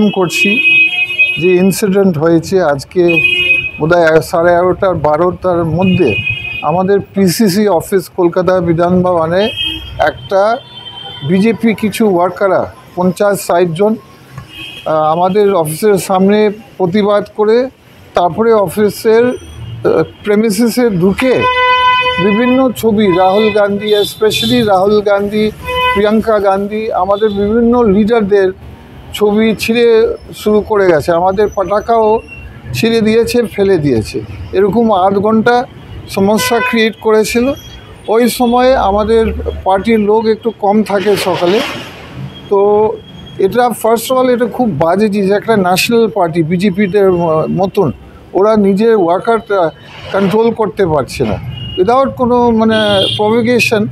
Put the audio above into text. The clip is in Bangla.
করছি যে ইনসিডেন্ট হয়েছে আজকে বোধহয় 11:30 12টার মধ্যে আমাদের পিসিসি অফিস কলকাতা বিধান ভবনে একটা বিজেপি কিছু ওয়ার্কাররা 50-60 জন আমাদের অফিসের সামনে প্রতিবাদ করে তারপরে অফিসের প্রেমিসিসে ঢুকে বিভিন্ন ছবি রাহুল গান্ধী, স্পেশালি রাহুল গান্ধী, প্রিয়াঙ্কা গান্ধী, আমাদের বিভিন্ন লিডারদের ছবি ছিঁড়ে শুরু করে গেছে। আমাদের পতাকাও ছিঁড়ে দিয়েছে, ফেলে দিয়েছে। এরকম 8 ঘন্টা সমস্যা ক্রিয়েট করেছিল। ওই সময় আমাদের পার্টির লোক একটু কম থাকে সকালে। তো এটা ফার্স্ট অফ অল এটা খুব বাজে জিনিস। একটা ন্যাশনাল পার্টি বিজেপিদের মতন ওরা নিজের ওয়ার্কারটা কন্ট্রোল করতে পারছে না উইদাউট কোনো প্রভোকেশন।